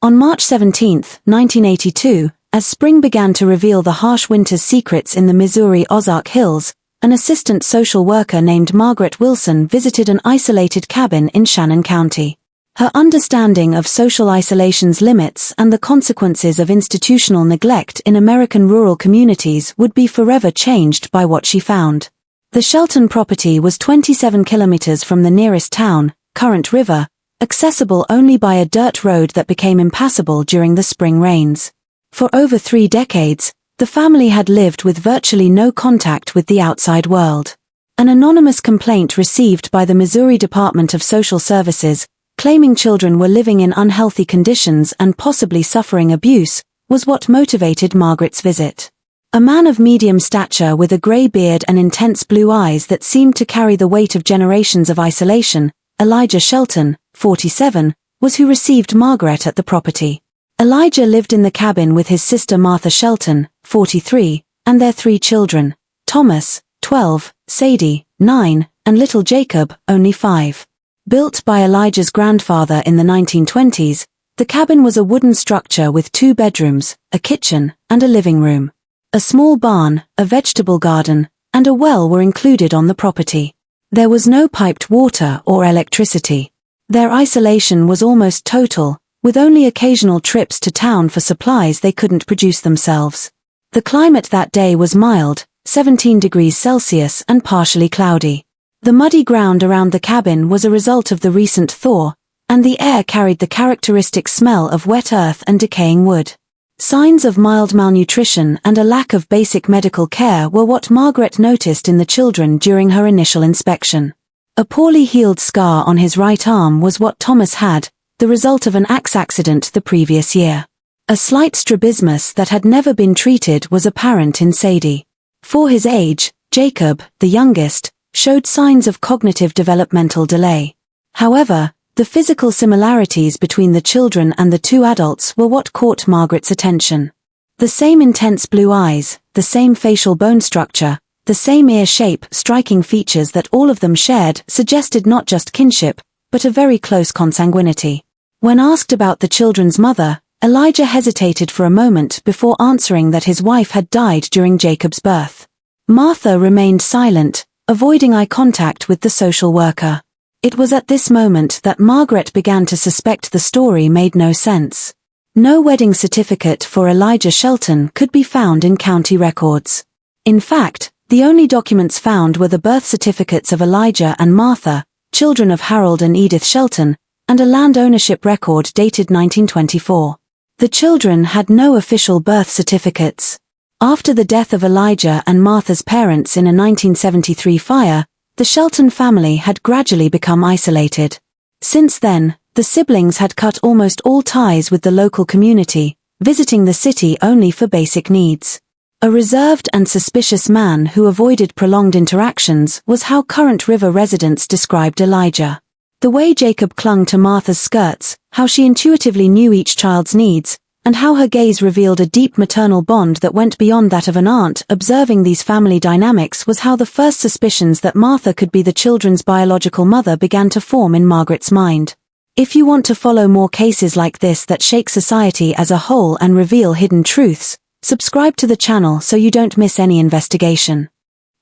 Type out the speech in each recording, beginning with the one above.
On March 17, 1982, as spring began to reveal the harsh winter's secrets in the Missouri Ozark Hills, an assistant social worker named Margaret Wilson visited an isolated cabin in Shannon County. Her understanding of social isolation's limits and the consequences of institutional neglect in American rural communities would be forever changed by what she found. The Shelton property was 27 kilometers from the nearest town, Current River, accessible only by a dirt road that became impassable during the spring rains. For over 3 decades, the family had lived with virtually no contact with the outside world. An anonymous complaint received by the Missouri Department of Social Services, claiming children were living in unhealthy conditions and possibly suffering abuse, was what motivated Margaret's visit. A man of medium stature with a gray beard and intense blue eyes that seemed to carry the weight of generations of isolation, Elijah Shelton, 47, was who received Margaret at the property. Elijah lived in the cabin with his sister Martha Shelton, 43, and their 3 children, Thomas, 12, Sadie, 9, and little Jacob, only 5. Built by Elijah's grandfather in the 1920s, the cabin was a wooden structure with 2 bedrooms, a kitchen, and a living room. A small barn, a vegetable garden, and a well were included on the property. There was no piped water or electricity. Their isolation was almost total, with only occasional trips to town for supplies they couldn't produce themselves. The climate that day was mild, 17 degrees Celsius and partially cloudy. The muddy ground around the cabin was a result of the recent thaw, and the air carried the characteristic smell of wet earth and decaying wood. Signs of mild malnutrition and a lack of basic medical care were what Margaret noticed in the children during her initial inspection. A poorly healed scar on his right arm was what Thomas had, the result of an axe accident the previous year. A slight strabismus that had never been treated was apparent in Sadie. For his age, Jacob, the youngest, showed signs of cognitive developmental delay. However, the physical similarities between the children and the 2 adults were what caught Margaret's attention. The same intense blue eyes, the same facial bone structure, the same ear shape, striking features that all of them shared suggested not just kinship, but a very close consanguinity. When asked about the children's mother, Elijah hesitated for a moment before answering that his wife had died during Jacob's birth. Martha remained silent, avoiding eye contact with the social worker. It was at this moment that Margaret began to suspect the story made no sense. No wedding certificate for Elijah Shelton could be found in county records. In fact, the only documents found were the birth certificates of Elijah and Martha, children of Harold and Edith Shelton, and a land ownership record dated 1924. The children had no official birth certificates. After the death of Elijah and Martha's parents in a 1973 fire, the Shelton family had gradually become isolated. Since then, the siblings had cut almost all ties with the local community, visiting the city only for basic needs. A reserved and suspicious man who avoided prolonged interactions was how Current River residents described Elijah. The way Jacob clung to Martha's skirts, how she intuitively knew each child's needs, and how her gaze revealed a deep maternal bond that went beyond that of an aunt. Observing these family dynamics was how the first suspicions that Martha could be the children's biological mother began to form in Margaret's mind. If you want to follow more cases like this that shake society as a whole and reveal hidden truths, subscribe to the channel so you don't miss any investigation.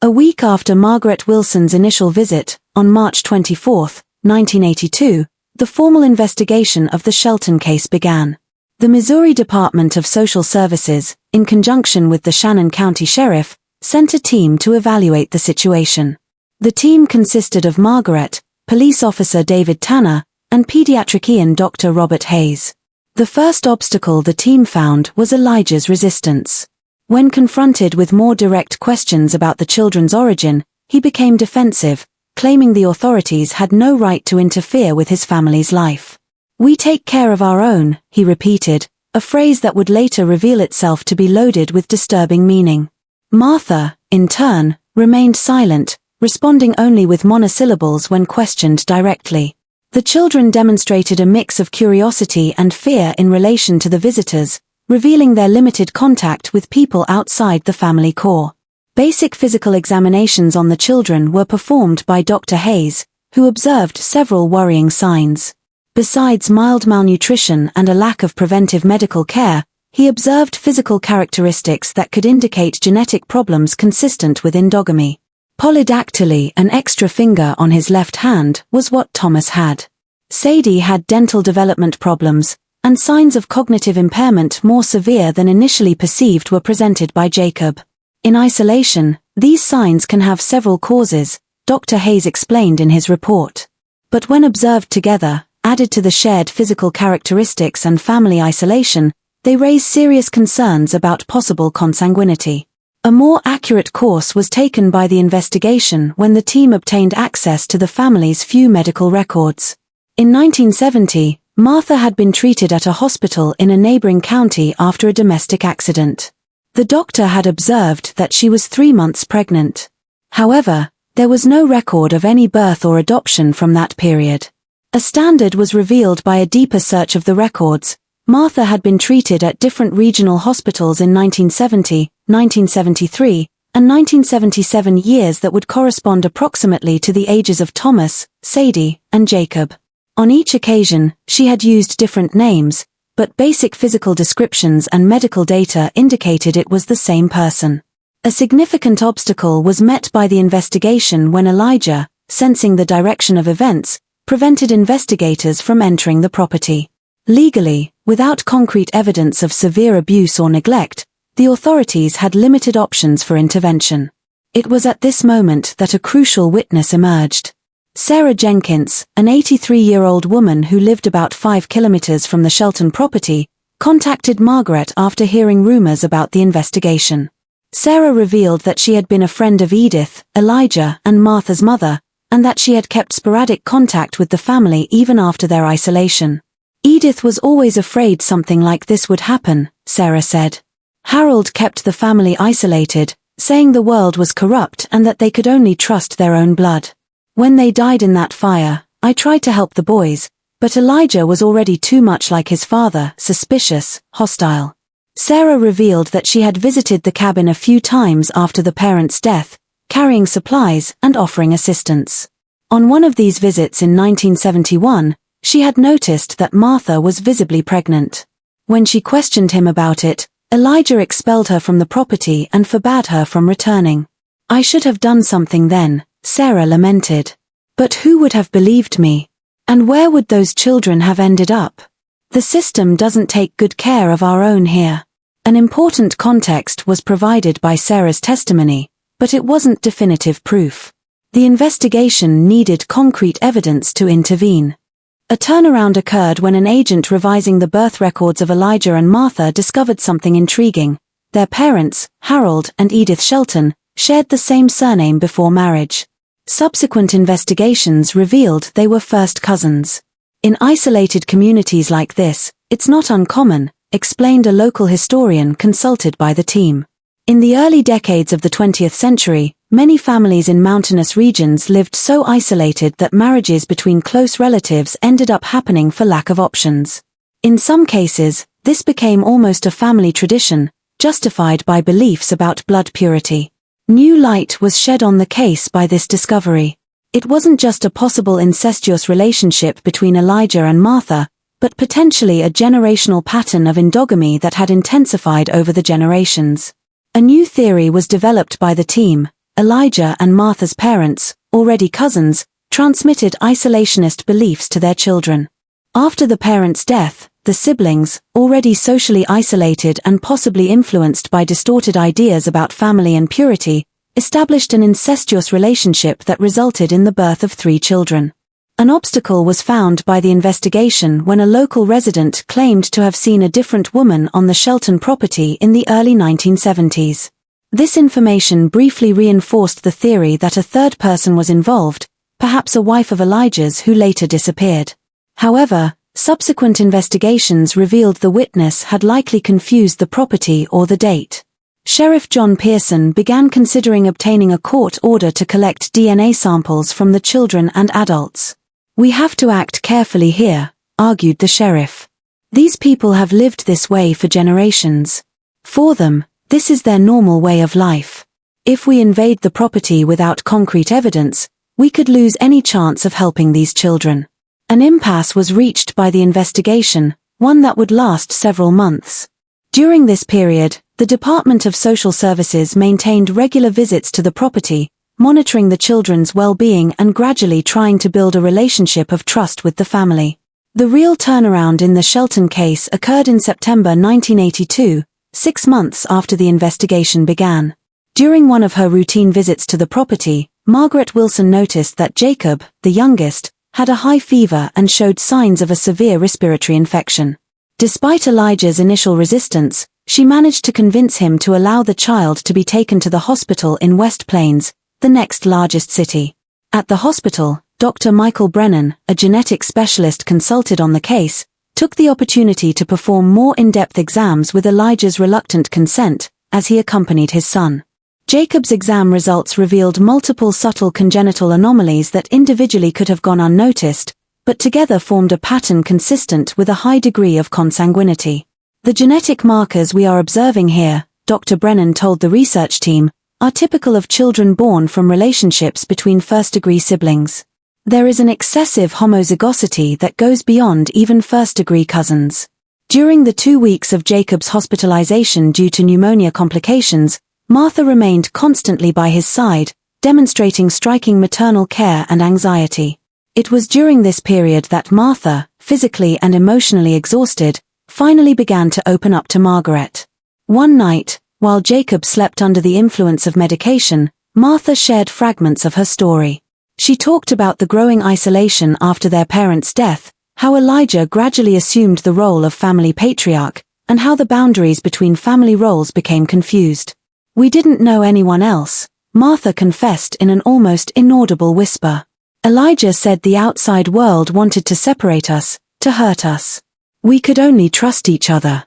A week after Margaret Wilson's initial visit, on March 24, 1982, the formal investigation of the Shelton case began. The Missouri Department of Social Services, in conjunction with the Shannon County Sheriff, sent a team to evaluate the situation. The team consisted of Margaret, police officer David Tanner, and pediatrician Dr. Robert Hayes. The first obstacle the team found was Elijah's resistance. When confronted with more direct questions about the children's origin, he became defensive, claiming the authorities had no right to interfere with his family's life. "We take care of our own," he repeated, a phrase that would later reveal itself to be loaded with disturbing meaning. Martha, in turn, remained silent, responding only with monosyllables when questioned directly. The children demonstrated a mix of curiosity and fear in relation to the visitors, revealing their limited contact with people outside the family core. Basic physical examinations on the children were performed by Dr. Hayes, who observed several worrying signs. Besides mild malnutrition and a lack of preventive medical care, he observed physical characteristics that could indicate genetic problems consistent with endogamy. Polydactyly, an extra finger on his left hand, was what Thomas had. Sadie had dental development problems, and signs of cognitive impairment more severe than initially perceived were presented by Jacob. In isolation, these signs can have several causes, Dr. Hayes explained in his report. But when observed together, added to the shared physical characteristics and family isolation, they raise serious concerns about possible consanguinity. A more accurate course was taken by the investigation when the team obtained access to the family's few medical records. In 1970, Martha had been treated at a hospital in a neighboring county after a domestic accident. The doctor had observed that she was 3 months pregnant. However, there was no record of any birth or adoption from that period. A standard was revealed by a deeper search of the records. Martha had been treated at different regional hospitals in 1970, 1973, and 1977 years that would correspond approximately to the ages of Thomas, Sadie, and Jacob. On each occasion, she had used different names, but basic physical descriptions and medical data indicated it was the same person. A significant obstacle was met by the investigation when Elijah, sensing the direction of events, prevented investigators from entering the property. Legally, without concrete evidence of severe abuse or neglect, the authorities had limited options for intervention. It was at this moment that a crucial witness emerged. Sarah Jenkins, an 83-year-old woman who lived about 5 kilometers from the Shelton property, contacted Margaret after hearing rumors about the investigation. Sarah revealed that she had been a friend of Edith, Elijah, and Martha's mother, and that she had kept sporadic contact with the family even after their isolation. Edith was always afraid something like this would happen, Sarah said. Harold kept the family isolated, saying the world was corrupt and that they could only trust their own blood. When they died in that fire, I tried to help the boys, but Elijah was already too much like his father, suspicious, hostile. Sarah revealed that she had visited the cabin a few times after the parents' death, carrying supplies and offering assistance. On one of these visits in 1971, she had noticed that Martha was visibly pregnant. When she questioned him about it, Elijah expelled her from the property and forbade her from returning. I should have done something then, Sarah lamented. But who would have believed me? And where would those children have ended up? The system doesn't take good care of our own here. An important context was provided by Sarah's testimony, but it wasn't definitive proof. The investigation needed concrete evidence to intervene. A turnaround occurred when an agent revising the birth records of Elijah and Martha discovered something intriguing. Their parents, Harold and Edith Shelton, shared the same surname before marriage. Subsequent investigations revealed they were first cousins. In isolated communities like this, it's not uncommon, explained a local historian consulted by the team. In the early decades of the 20th century, many families in mountainous regions lived so isolated that marriages between close relatives ended up happening for lack of options. In some cases, this became almost a family tradition, justified by beliefs about blood purity. New light was shed on the case by this discovery. It wasn't just a possible incestuous relationship between Elijah and Martha, but potentially a generational pattern of endogamy that had intensified over the generations. A new theory was developed by the team. Elijah and Martha's parents, already cousins, transmitted isolationist beliefs to their children. After the parents' death, the siblings, already socially isolated and possibly influenced by distorted ideas about family and purity, established an incestuous relationship that resulted in the birth of 3 children. An obstacle was found by the investigation when a local resident claimed to have seen a different woman on the Shelton property in the early 1970s. This information briefly reinforced the theory that a third person was involved, perhaps a wife of Elijah's who later disappeared. However, subsequent investigations revealed the witness had likely confused the property or the date. Sheriff John Pearson began considering obtaining a court order to collect DNA samples from the children and adults. We have to act carefully here, argued the sheriff. These people have lived this way for generations. For them, this is their normal way of life. If we invade the property without concrete evidence, we could lose any chance of helping these children. An impasse was reached by the investigation, one that would last several months. During this period, the Department of Social Services maintained regular visits to the property, monitoring the children's well-being and gradually trying to build a relationship of trust with the family. The real turnaround in the Shelton case occurred in September 1982, 6 months after the investigation began. During one of her routine visits to the property, Margaret Wilson noticed that Jacob, the youngest, had a high fever and showed signs of a severe respiratory infection. Despite Elijah's initial resistance, she managed to convince him to allow the child to be taken to the hospital in West Plains, the next largest city. At the hospital, Dr. Michael Brennan, a genetic specialist consulted on the case, took the opportunity to perform more in-depth exams with Elijah's reluctant consent, as he accompanied his son. Jacob's exam results revealed multiple subtle congenital anomalies that individually could have gone unnoticed, but together formed a pattern consistent with a high degree of consanguinity. The genetic markers we are observing here, Dr. Brennan told the research team, are typical of children born from relationships between first-degree siblings. There is an excessive homozygosity that goes beyond even first-degree cousins. During the 2 weeks of Jacob's hospitalization due to pneumonia complications, Martha remained constantly by his side, demonstrating striking maternal care and anxiety. It was during this period that Martha, physically and emotionally exhausted, finally began to open up to Margaret. One night, while Jacob slept under the influence of medication, Martha shared fragments of her story. She talked about the growing isolation after their parents' death, how Elijah gradually assumed the role of family patriarch, and how the boundaries between family roles became confused. "We didn't know anyone else," Martha confessed in an almost inaudible whisper. "Elijah said the outside world wanted to separate us, to hurt us. We could only trust each other."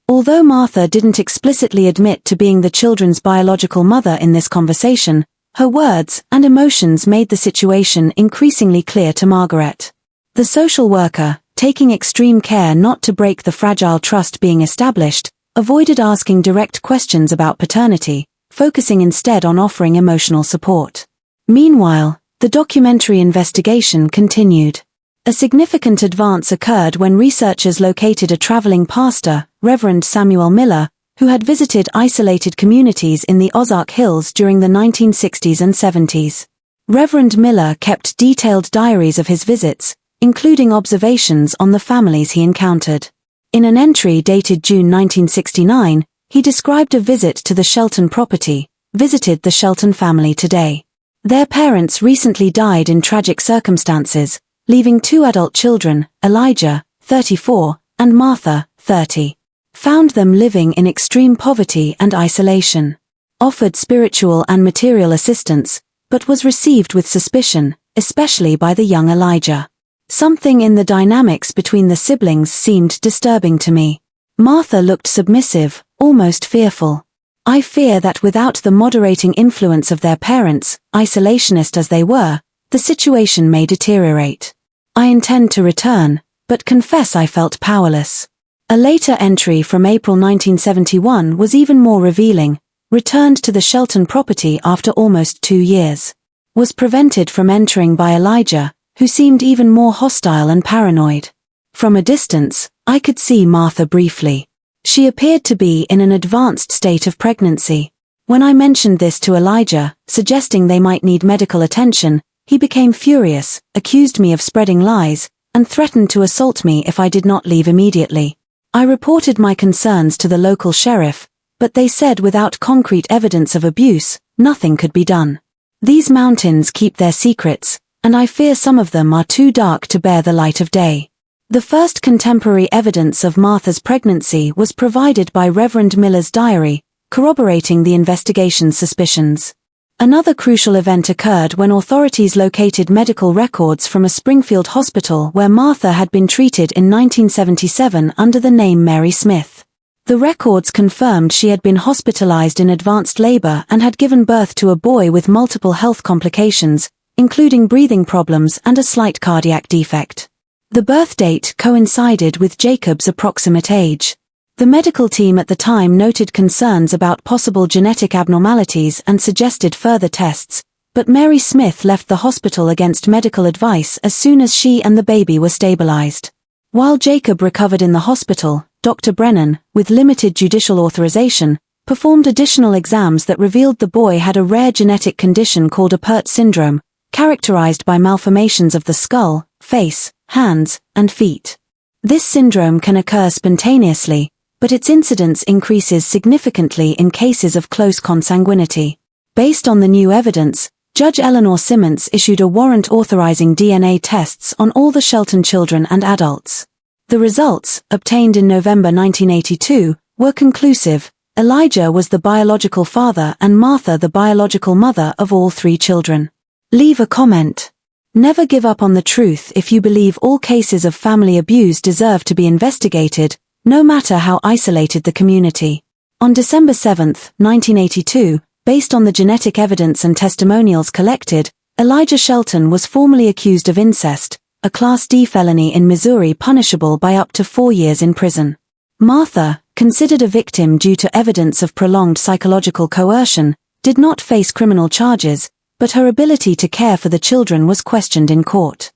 Although Martha didn't explicitly admit to being the children's biological mother in this conversation, her words and emotions made the situation increasingly clear to Margaret. The social worker, taking extreme care not to break the fragile trust being established, avoided asking direct questions about paternity, focusing instead on offering emotional support. Meanwhile, the documentary investigation continued. A significant advance occurred when researchers located a traveling pastor, Reverend Samuel Miller, who had visited isolated communities in the Ozark Hills during the 1960s and 70s. Reverend Miller kept detailed diaries of his visits, including observations on the families he encountered. In an entry dated June 1969, he described a visit to the Shelton property, visited the Shelton family today. Their parents recently died in tragic circumstances, leaving 2 adult children, Elijah, 34, and Martha, 30. Found them living in extreme poverty and isolation. Offered spiritual and material assistance, but was received with suspicion, especially by the young Elijah. Something in the dynamics between the siblings seemed disturbing to me. Martha looked submissive, almost fearful. I fear that without the moderating influence of their parents, isolationist as they were, the situation may deteriorate. I intend to return, but confess I felt powerless. A later entry from April 1971 was even more revealing. Returned to the Shelton property after almost 2 years. Was prevented from entering by Elijah, who seemed even more hostile and paranoid. From a distance, I could see Martha briefly. She appeared to be in an advanced state of pregnancy. When I mentioned this to Elijah, suggesting they might need medical attention, he became furious, accused me of spreading lies, and threatened to assault me if I did not leave immediately. I reported my concerns to the local sheriff, but they said without concrete evidence of abuse, nothing could be done. These mountains keep their secrets, and I fear some of them are too dark to bear the light of day. The first contemporary evidence of Martha's pregnancy was provided by Reverend Miller's diary, corroborating the investigation's suspicions. Another crucial event occurred when authorities located medical records from a Springfield hospital where Martha had been treated in 1977 under the name Mary Smith. The records confirmed she had been hospitalized in advanced labor and had given birth to a boy with multiple health complications, including breathing problems and a slight cardiac defect. The birth date coincided with Jacob's approximate age. The medical team at the time noted concerns about possible genetic abnormalities and suggested further tests, but Mary Smith left the hospital against medical advice as soon as she and the baby were stabilized. While Jacob recovered in the hospital, Dr. Brennan, with limited judicial authorization, performed additional exams that revealed the boy had a rare genetic condition called Inbred syndrome, characterized by malformations of the skull, face, hands, and feet. This syndrome can occur spontaneously, but its incidence increases significantly in cases of close consanguinity. Based on the new evidence, Judge Eleanor Simmons issued a warrant authorizing DNA tests on all the Shelton children and adults. The results, obtained in November 1982, were conclusive. Elijah was the biological father and Martha the biological mother of all 3 children. Leave a comment. Never give up on the truth if you believe all cases of family abuse deserve to be investigated, no matter how isolated the community. On December 7, 1982, based on the genetic evidence and testimonials collected, Elijah Shelton was formally accused of incest, a Class D felony in Missouri punishable by up to 4 years in prison. Martha, considered a victim due to evidence of prolonged psychological coercion, did not face criminal charges, but her ability to care for the children was questioned in court.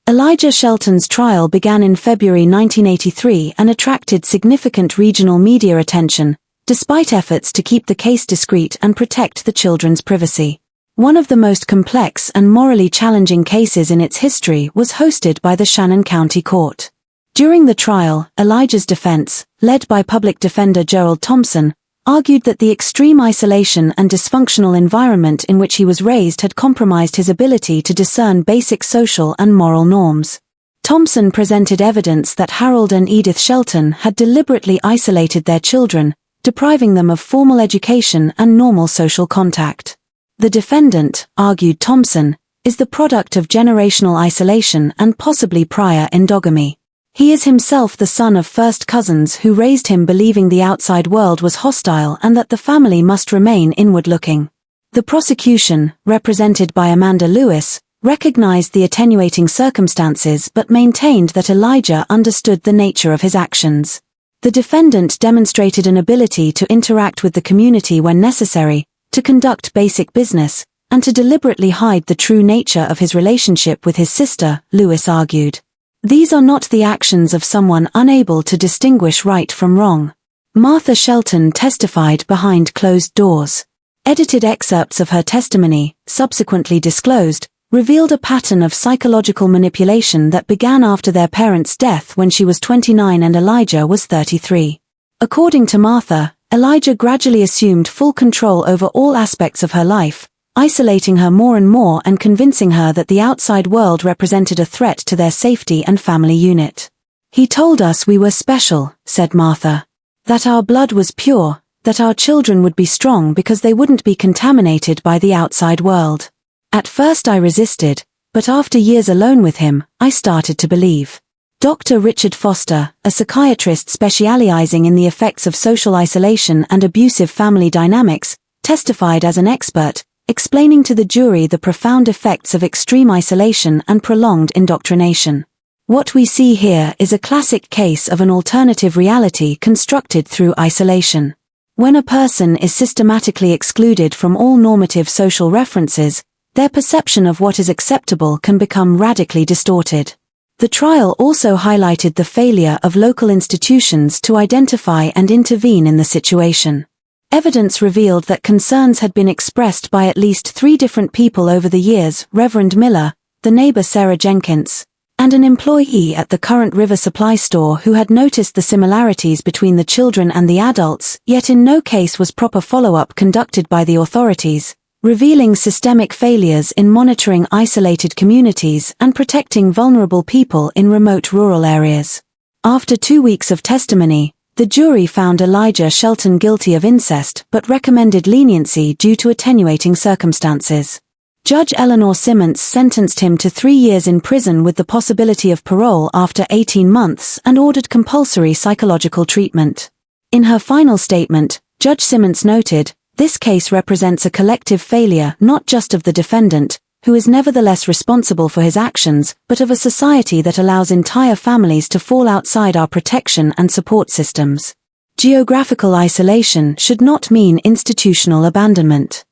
Elijah Shelton's trial began in February 1983 and attracted significant regional media attention, despite efforts to keep the case discreet and protect the children's privacy. One of the most complex and morally challenging cases in its history was hosted by the Shannon County Court. During the trial, Elijah's defense, led by public defender Gerald Thompson, argued that the extreme isolation and dysfunctional environment in which he was raised had compromised his ability to discern basic social and moral norms. Thompson presented evidence that Harold and Edith Shelton had deliberately isolated their children, depriving them of formal education and normal social contact. The defendant, argued Thompson, is the product of generational isolation and possibly prior endogamy. He is himself the son of first cousins who raised him believing the outside world was hostile and that the family must remain inward-looking. The prosecution, represented by Amanda Lewis, recognized the attenuating circumstances but maintained that Elijah understood the nature of his actions. The defendant demonstrated an ability to interact with the community when necessary, to conduct basic business, and to deliberately hide the true nature of his relationship with his sister, Lewis argued. These are not the actions of someone unable to distinguish right from wrong. Martha Shelton testified behind closed doors. Edited excerpts of her testimony, subsequently disclosed, revealed a pattern of psychological manipulation that began after their parents' death when she was 29 and Elijah was 33. According to Martha, Elijah gradually assumed full control over all aspects of her life, isolating her more and more and convincing her that the outside world represented a threat to their safety and family unit. He told us we were special, said Martha. That our blood was pure, that our children would be strong because they wouldn't be contaminated by the outside world. At first I resisted, but after years alone with him, I started to believe. Dr. Richard Foster, a psychiatrist specializing in the effects of social isolation and abusive family dynamics, testified as an expert, explaining to the jury the profound effects of extreme isolation and prolonged indoctrination. What we see here is a classic case of an alternative reality constructed through isolation. When a person is systematically excluded from all normative social references, their perception of what is acceptable can become radically distorted. The trial also highlighted the failure of local institutions to identify and intervene in the situation. Evidence revealed that concerns had been expressed by at least 3 different people over the years: Reverend Miller, the neighbor Sarah Jenkins, and an employee at the Current River Supply Store who had noticed the similarities between the children and the adults, yet in no case was proper follow-up conducted by the authorities, revealing systemic failures in monitoring isolated communities and protecting vulnerable people in remote rural areas. After 2 weeks of testimony, the jury found Elijah Shelton guilty of incest but recommended leniency due to attenuating circumstances. Judge Eleanor Simmons sentenced him to 3 years in prison with the possibility of parole after 18 months and ordered compulsory psychological treatment. In her final statement, Judge Simmons noted, "This case represents a collective failure not just of the defendant, who is nevertheless responsible for his actions, but of a society that allows entire families to fall outside our protection and support systems. Geographical isolation should not mean institutional abandonment.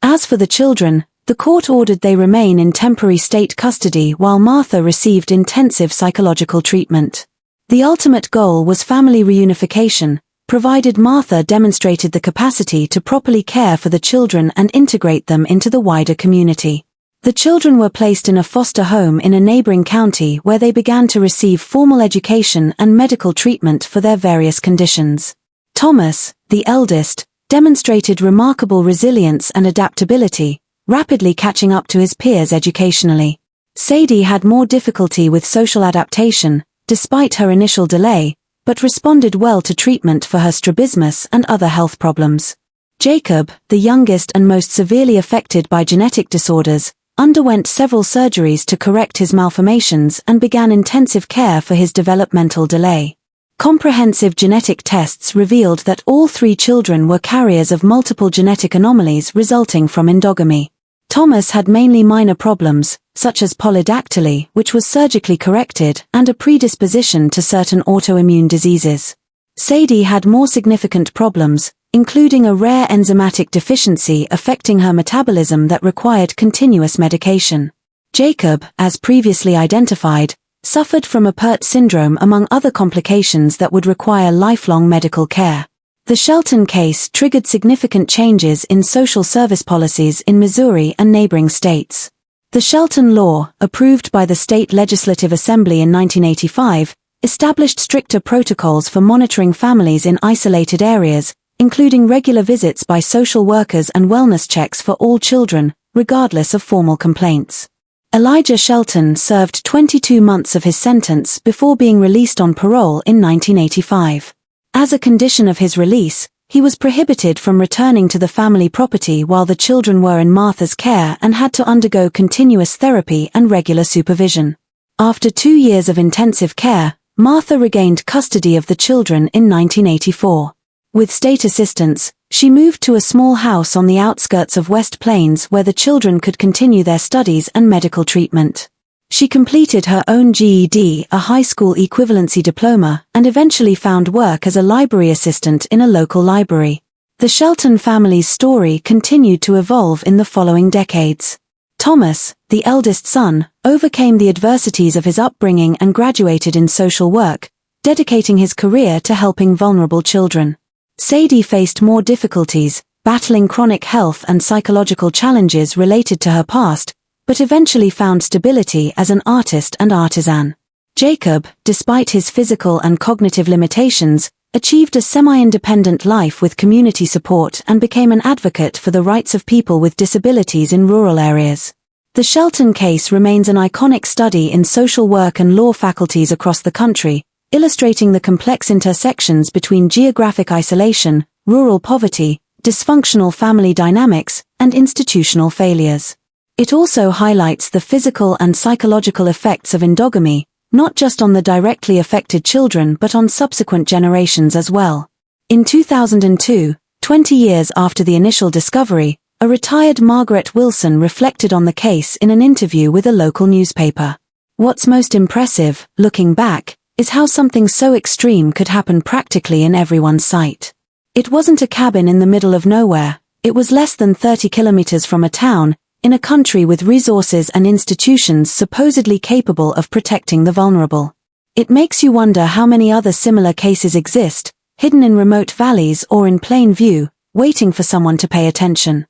As for the children, The court ordered they remain in temporary state custody while Martha received intensive psychological treatment. The ultimate goal was family reunification, provided Martha demonstrated the capacity to properly care for the children and integrate them into the wider community. The children were placed in a foster home in a neighboring county where they began to receive formal education and medical treatment for their various conditions. Thomas, the eldest, demonstrated remarkable resilience and adaptability, rapidly catching up to his peers educationally. Sadie had more difficulty with social adaptation, despite her initial delay, but responded well to treatment for her strabismus and other health problems. Jacob, the youngest and most severely affected by genetic disorders, underwent several surgeries to correct his malformations and began intensive care for his developmental delay. Comprehensive genetic tests revealed that all 3 children were carriers of multiple genetic anomalies resulting from endogamy. Thomas had mainly minor problems, such as polydactyly, which was surgically corrected, and a predisposition to certain autoimmune diseases. Sadie had more significant problems, including a rare enzymatic deficiency affecting her metabolism that required continuous medication. Jacob, as previously identified, suffered from a Pert syndrome among other complications that would require lifelong medical care. The Shelton case triggered significant changes in social service policies in Missouri and neighboring states. The Shelton Law, approved by the State Legislative Assembly in 1985, established stricter protocols for monitoring families in isolated areas, including regular visits by social workers and wellness checks for all children, regardless of formal complaints. Elijah Shelton served 22 months of his sentence before being released on parole in 1985. As a condition of his release, he was prohibited from returning to the family property while the children were in Martha's care and had to undergo continuous therapy and regular supervision. After 2 years of intensive care, Martha regained custody of the children in 1984. With state assistance, she moved to a small house on the outskirts of West Plains where the children could continue their studies and medical treatment. She completed her own GED, a high school equivalency diploma, and eventually found work as a library assistant in a local library. The Shelton family's story continued to evolve in the following decades. Thomas, the eldest son, overcame the adversities of his upbringing and graduated in social work, dedicating his career to helping vulnerable children. Sadie faced more difficulties, battling chronic health and psychological challenges related to her past, but eventually found stability as an artist and artisan. Jacob, despite his physical and cognitive limitations, achieved a semi-independent life with community support and became an advocate for the rights of people with disabilities in rural areas. The Shelton case remains an iconic study in social work and law faculties across the country, illustrating the complex intersections between geographic isolation, rural poverty, dysfunctional family dynamics, and institutional failures. It also highlights the physical and psychological effects of endogamy, not just on the directly affected children but on subsequent generations as well. In 2002, 20 years after the initial discovery, a retired Margaret Wilson reflected on the case in an interview with a local newspaper. What's most impressive, looking back, is how something so extreme could happen practically in everyone's sight. It wasn't a cabin in the middle of nowhere, it was less than 30 kilometers from a town, in a country with resources and institutions supposedly capable of protecting the vulnerable. It makes you wonder how many other similar cases exist, hidden in remote valleys or in plain view, waiting for someone to pay attention.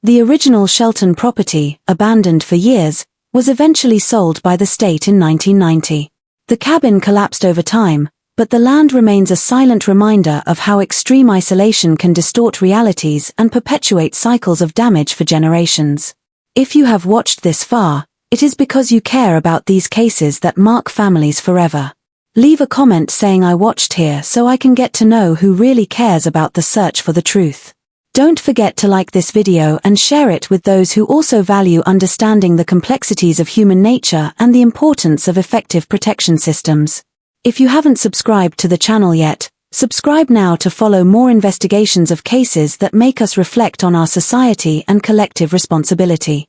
The original Shelton property, abandoned for years, was eventually sold by the state in 1990. The cabin collapsed over time, but the land remains a silent reminder of how extreme isolation can distort realities and perpetuate cycles of damage for generations. If you have watched this far, it is because you care about these cases that mark families forever. Leave a comment saying I watched here so I can get to know who really cares about the search for the truth. Don't forget to like this video and share it with those who also value understanding the complexities of human nature and the importance of effective protection systems. If you haven't subscribed to the channel yet, subscribe now to follow more investigations of cases that make us reflect on our society and collective responsibility.